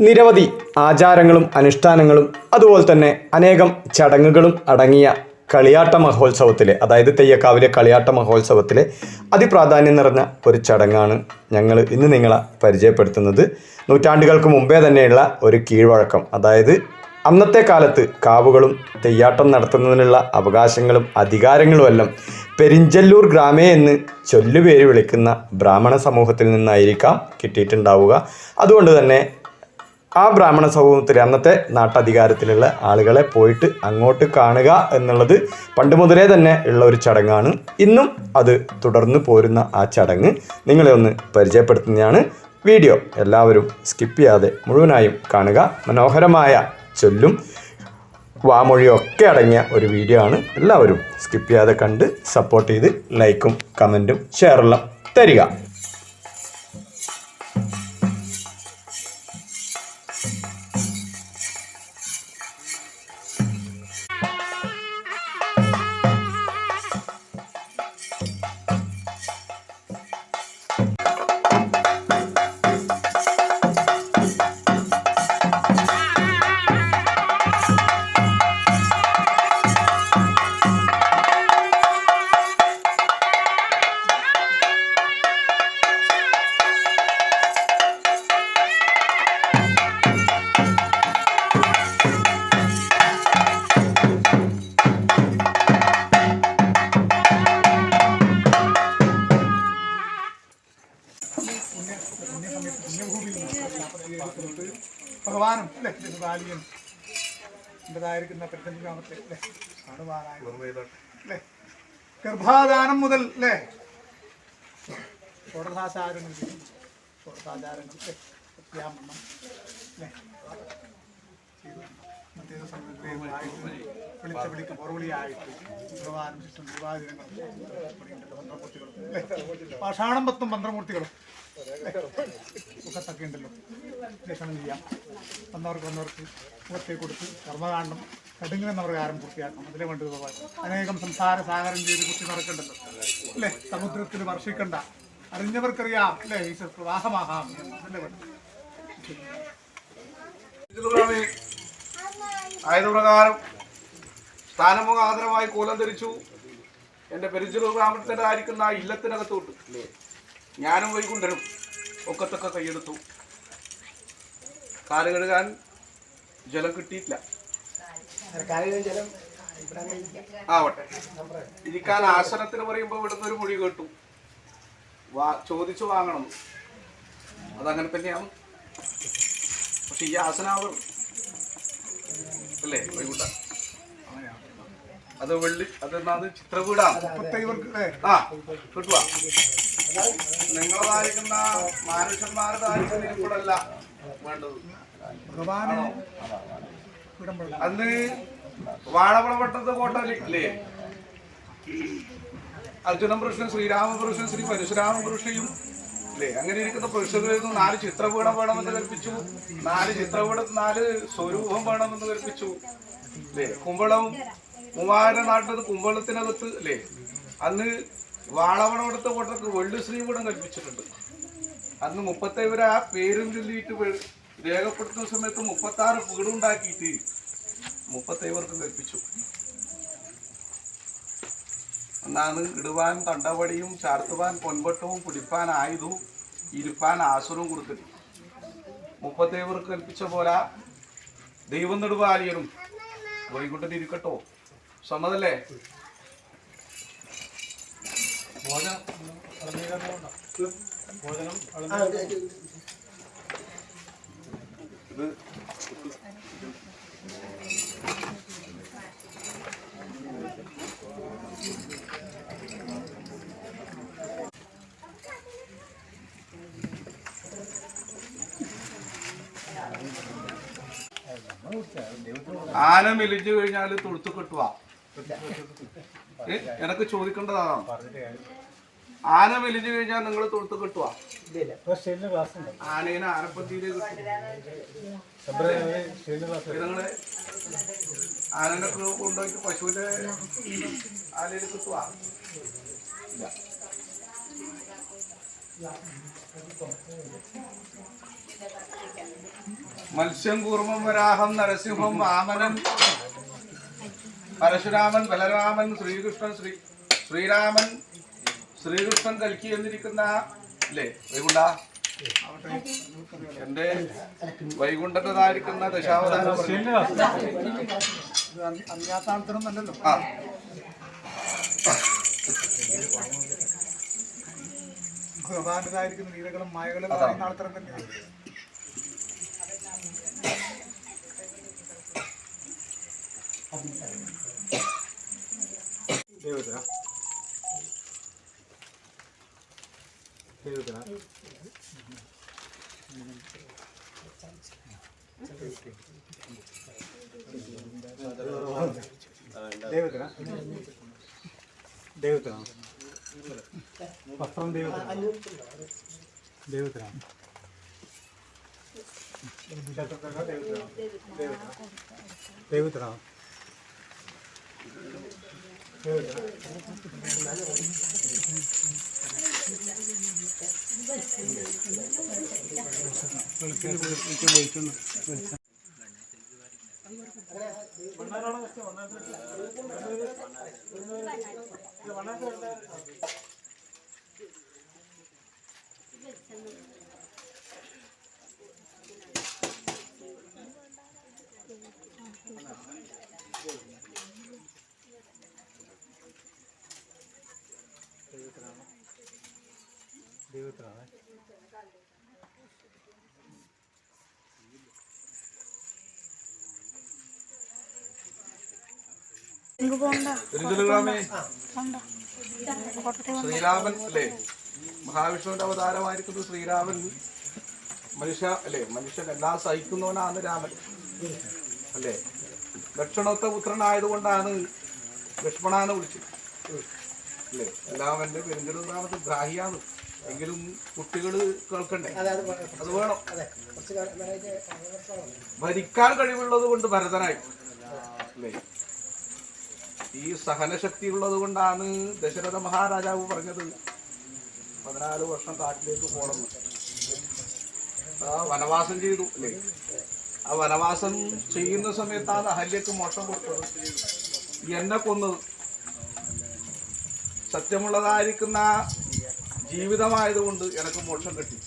നിരവധി ആചാരങ്ങളും അനുഷ്ഠാനങ്ങളും അതുപോലെ തന്നെ അനേകം ചടങ്ങുകളും അടങ്ങിയ കളിയാട്ട മഹോത്സവത്തിലെ, അതായത് തെയ്യക്കാവിലെ കളിയാട്ട മഹോത്സവത്തിലെ അതിപ്രാധാന്യം നിറഞ്ഞ ഒരു ചടങ്ങാണ് ഞങ്ങൾ ഇന്ന് നിങ്ങളെ പരിചയപ്പെടുത്തുന്നത്. നൂറ്റാണ്ടുകൾക്ക് മുമ്പേ തന്നെയുള്ള ഒരു കീഴ്വഴക്കം, അതായത് അന്നത്തെ കാലത്ത് കാവുകളും തെയ്യാട്ടം നടത്തുന്നതിനുള്ള അവകാശങ്ങളും അധികാരങ്ങളുമെല്ലാം പെരിഞ്ചല്ലൂർ ഗ്രാമേ എന്ന് ചൊല്ലുപേര് വിളിക്കുന്ന ബ്രാഹ്മണ സമൂഹത്തിൽ നിന്നായിരിക്കാം കിട്ടിയിട്ടുണ്ടാവുക. അതുകൊണ്ട് തന്നെ ആ ബ്രാഹ്മണ സമൂഹത്തിൽ അന്നത്തെ നാട്ടധികാരത്തിലുള്ള ആളുകളെ പോയിട്ട് അങ്ങോട്ട് കാണുക എന്നുള്ളത് പണ്ട് മുതലേ തന്നെ ഉള്ള ഒരു ചടങ്ങാണ്. ഇന്നും അത് തുടർന്ന് പോരുന്ന ആ ചടങ്ങ് നിങ്ങളെ ഒന്ന് പരിചയപ്പെടുത്തുന്നതാണ്. വീഡിയോ എല്ലാവരും സ്കിപ്പ് ചെയ്യാതെ മുഴുവനായും കാണുക. മനോഹരമായ ചൊല്ലും വാമൊഴിയും ഒക്കെ അടങ്ങിയ ഒരു വീഡിയോ ആണ്. എല്ലാവരും സ്കിപ്പ് ചെയ്യാതെ കണ്ട് സപ്പോർട്ട് ചെയ്ത് ലൈക്കും കമൻറ്റും ഷെയറെല്ലാം തരിക. ഭഗവാനും അല്ലേ ബാലിയൻ എൻ്റെതായിരിക്കുന്ന പെരുന്തൻഗ്രാമത്തെ അല്ലേ കാണുവാനായി അല്ലേ ഗർഭാധാനം മുതൽ അല്ലേ ഷോഡശാചാരങ്ങൾ അല്ലേ സത്യാമണ്ണം അല്ലേ വിളിച്ച വിളിക്ക് പുറവിളിയായിട്ട് ഭഗവാനും ശിഷ്ടം ദീപാദിനങ്ങളും മന്ത്രമൂർത്തികളും അല്ലേ പാഷാണം 10 മന്ത്രമൂർത്തികളും ഒക്കെ ഉണ്ടല്ലോ. ക്ഷണം ചെയ്യാം. വന്നവർക്ക് മുഖത്തെ കൊടുത്ത് കർമ്മകാണ്ഡം കടുങ്ങുന്ന പ്രകാരം പൂർത്തിയാക്കാം. അതിലെ വേണ്ടി പോകാൻ അനേകം സംസാര സാഗരം ചെയ്ത് കുത്തി നടക്കണ്ടല്ലോ അല്ലേ. സമുദ്രത്തിൽ വർഷിക്കണ്ട അറിഞ്ഞവർക്കറിയാം അല്ലേ ഈശ്വര പ്രവാഹമാകാം അല്ലേ വേണ്ട. ആയതുപ്രകാരം സ്ഥാനമുഖ ആദരമായി കോലം ധരിച്ചു എൻ്റെ പെരിഞ്ചല്ലൂർ ഗ്രാമത്തിലായിരിക്കുന്ന ആ ഇല്ലത്തിനകത്തോട്ട് ഞാനും വൈകുണ്ഠനും ഒക്കത്തൊക്കെ കൈയെടുത്തു. കാല് കഴുകാൻ ജലം കിട്ടിയിട്ടില്ല. ആവട്ടെ, ഇരിക്കാൻ ആസനത്തിന് പറയുമ്പോൾ ഇവിടുന്ന് ഒരു മൊഴി കേട്ടു, ചോദിച്ചു വാങ്ങണം. അതങ്ങനെ തന്നെയാണ്. പക്ഷെ ഈ ആസനാവ് അല്ലേ വൈകുണ്ഠ, അത് അതെന്നാത് ചിത്രകൂടാണ്. ആ കിട്ടുക നിങ്ങളതായിരിക്കുന്ന മനുഷ്യന്മാരതായിരിക്കുന്ന ഇരിപ്പിടല്ല വേണ്ടത്. അന്ന് വാഴവളവട്ടത്ത് കോട്ടയില്ലേ അർജുനപുരുഷൻ, ശ്രീരാമപുരുഷൻ, ശ്രീ പരശുരാമപുരുഷയും അല്ലേ അങ്ങനെ ഇരിക്കുന്ന പുരുഷനിൽ നിന്ന് 4 ചിത്രപീഠം വേണമെന്ന് കൽപ്പിച്ചു. 4 ചിത്രപീഠം 4 സ്വരൂപം വേണമെന്ന് കൽപ്പിച്ചു അല്ലേ. കുമ്പളം 3000 നാട്ടത് കുമ്പളത്തിനകത്ത് അല്ലേ അന്ന് വാളവളമെടുത്ത കോട്ടക്ക് വെള്ളി ശ്രീപീഠം കൽപ്പിച്ചിട്ടുണ്ട്. അന്ന് 37 ആ പേരും ചൊല്ലിയിട്ട് രേഖപ്പെടുത്തുന്ന സമയത്ത് 36 വീടുണ്ടാക്കിയിട്ട് 37 കൽപ്പിച്ചു. എന്നാണ് ഇടുവാൻ തണ്ടവടിയും ചാർത്തുവാൻ പൊൻപട്ടവും പിടിപ്പാൻ ആയുധവും ഇരിപ്പാൻ ആസുരവും കൊടുത്തിട്ട് 37 കൽപ്പിച്ച പോലെ ദൈവം നെടുവാലിയനും വൈകുണ്ഠൻ ഇരിക്കട്ടോ. സമ്മതല്ലേ? ആന മെലിഞ്ഞു കഴിഞ്ഞാൽ തൊഴുത്ത് കെട്ടുക. എനക്ക് ചോദിക്കേണ്ടതാണ്. ആന മെലിഞ്ഞു കഴിഞ്ഞാൽ നിങ്ങൾ തൊഴുത്ത് കെട്ടുക. ആനേനെ ആനപ്പത്തിയില് നിങ്ങള് ആനനെ കൊണ്ടുപോയിട്ട് പശുവിന്റെ ആലയിൽ കിട്ടുക. മത്സ്യം കൂർമ്മം വരാഹം നരസിംഹം വാമനൻ പരശുരാമൻ ബലരാമൻ ശ്രീകൃഷ്ണൻ ശ്രീകൃഷ്ണൻ കൽക്കി എന്നിരിക്കുന്ന അല്ലേ വൈകുണ്ഠ എന്റെ വൈകുണ്ഠതായിരിക്കുന്ന ദശാവതാരം അന്യാത്താളത്തിനൊന്നല്ലോ ആ ഭഗവാന്റേതായിരിക്കുന്ന ലീലകളും മായകളും പറയുന്ന ആൾത്തരം തന്നെയാണ്. ദൈവത്തിനാണ് വസ്ത്രം ദൈവത്തിനാണ് ദൈവത്തിനാണ് ദൈവത്തിനാണ് ശ്രീരാമൻ അല്ലേ മഹാവിഷ്ണുവിന്റെ അവതാരമായിരിക്കുന്നത് ശ്രീരാമൻ മനുഷ്യൻ എല്ലാം സഹിക്കുന്നവനാണ് രാമൻ അല്ലേ. ലക്ഷണത്തെ പുത്രനായതുകൊണ്ടാണ് ലക്ഷ്മണാന്ന് വിളിച്ചത് അല്ലേ. എല്ലാവന്റെ പെരുങ്കരുതാമത്തെ ഗ്രാഹിയാണ് എങ്കിലും കുട്ടികള് കേൾക്കണ്ടേ, അത് വേണം. ഭരിക്കാൻ കഴിവുള്ളത് കൊണ്ട് ഭരതനായി അല്ലേ. ഈ സഹനശക്തി ഉള്ളത് കൊണ്ടാണ് ദശരഥ മഹാരാജാവ് പറഞ്ഞത് 14 വർഷം കാട്ടിലേക്ക് പോകണം. വനവാസം ചെയ്തു അല്ലേ. ആ വനവാസം ചെയ്യുന്ന സമയത്താണ് അഹല്യക്ക് മോക്ഷം കൊടുത്തത്. എന്നെ കൊന്നത് സത്യമുള്ളതായിരിക്കുന്ന ജീവിതമായതുകൊണ്ട് എനിക്ക് മോക്ഷം കിട്ടി.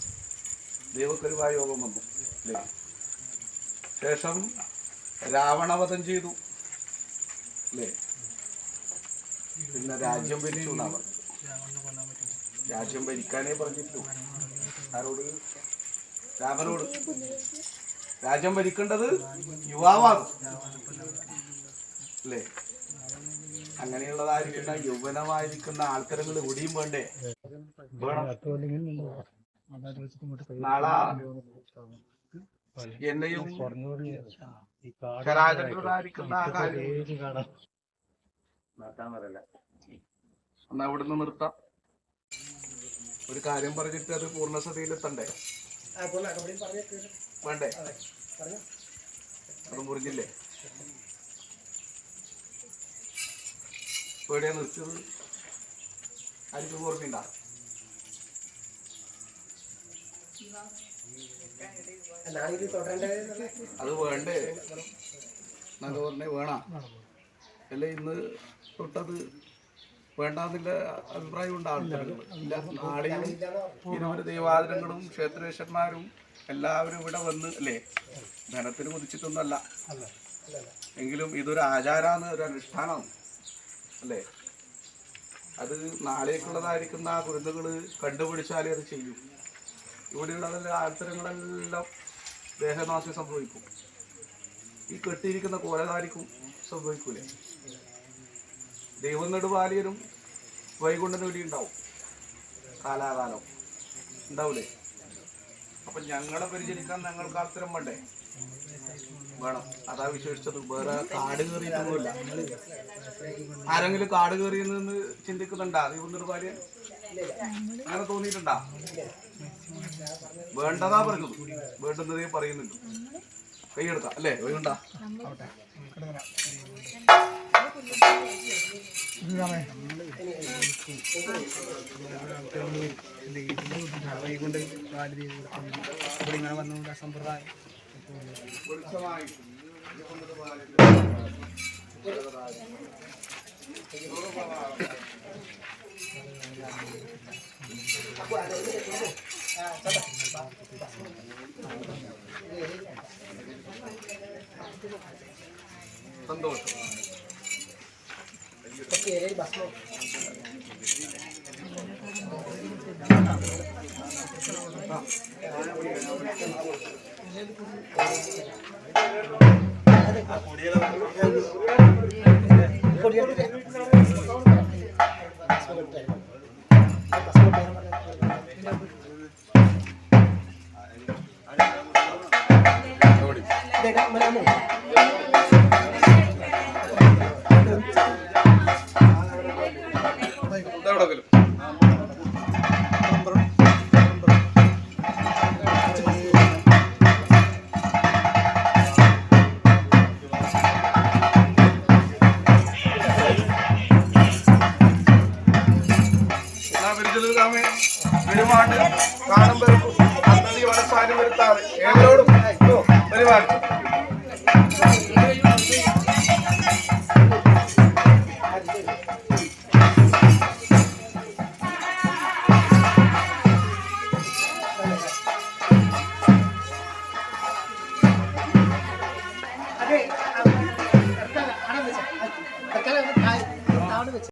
ദൈവകരുവായ യോഗം വന്നു അല്ലേ. ശേഷം രാവണവധം ചെയ്തു അല്ലേ. പിന്നെ രാജ്യം ഭരിച്ചു എന്നാ പറഞ്ഞത്. രാജ്യം ഭരിക്കാനേ പറഞ്ഞിട്ടുള്ളൂ. ആരോട്? രാമനോട്. രാജ്യം ഭരിക്കേണ്ടത് യുവാവാണ് അല്ലേ. അങ്ങനെയുള്ളതായിരിക്കുന്ന യൗവനമായിരിക്കുന്ന ആൾക്കാരങ്ങൾ ഇവിടെയും വേണ്ടേ, വേണം. നാളെ എന്നെയും ശരാചരങ്ങളായിരിക്കുന്ന ആ കാര്യം എന്നാ ഇവിടുന്ന് നിർത്താം. ഒരു കാര്യം പറഞ്ഞിട്ട് അത് പൂർണ്ണസതയിലെത്തണ്ടേ, വേണ്ടേ? അത് മുറിഞ്ഞില്ലേ? എവിടെയാ നിർത്തിയത്? ആർക്കും ഓർമ്മയുണ്ടാ? അത് വേണ്ടേ? എന്നൊക്കെ പറഞ്ഞേ വേണ അല്ലേ. ഇന്ന് തൊട്ടത് വേണ്ടാന്നില്ല അഭിപ്രായം ഉണ്ടാകും. നാളെയും 20 ദൈവാദരങ്ങളും ക്ഷേത്രേശ്വരന്മാരും എല്ലാവരും ഇവിടെ വന്ന് അല്ലേ. ധനത്തിന് കുതിച്ചിട്ടൊന്നല്ല, എങ്കിലും ഇതൊരു ആചാരാണ്, ഒരു അനുഷ്ഠാനമാണ് അല്ലേ. അത് നാളേക്കുള്ളതായിരിക്കുന്ന ആ കുരുന്നുകൾ കണ്ടുപിടിച്ചാലേ അത് ചെയ്യും. ഇവിടെയുള്ള ആൾത്തരങ്ങളെല്ലാം ദേഹനാശം സംഭവിക്കും. ഈ കെട്ടിയിരിക്കുന്ന കോലകാരിക്കും സംഭവിക്കൂലേ. ദൈവം നെടുപാലിയനും വൈകുണ്ഠനും ഇവിടെ ഉണ്ടാവും, കാലാകാലം ഉണ്ടാവൂലേ. അപ്പൊ ഞങ്ങളെ പരിചരിക്കാൻ ഞങ്ങൾക്ക് അത്തരം വേണ്ടേ, വേണം. അതാ വിശേഷിച്ചത്. വേറെ കാട് കയറിയിട്ടൊന്നുമില്ല. ആരെങ്കിലും കാട് കയറിയെന്ന് ചിന്തിക്കുന്നുണ്ടാ ദൈവം നെടുപാലിയൻ? അങ്ങനെ തോന്നിയിട്ടുണ്ടാ? വേണ്ടതാ പറഞ്ഞത്, വേണ്ടുന്നതേ പറയുന്നുണ്ട്. കൈയെടുക്കാം അല്ലേ വൈകുണ്ഠ? വന്നുകൊണ്ട് സമ്പ്രദായം വെളിച്ചമായി സന്തോഷം. എവിടെങ്കിലും പെരുമാണ്ട് കാണുമ്പോൾ പദ്ധതി വളർത്താനും വരുത്താതെ ഏവരോടും പരിപാടി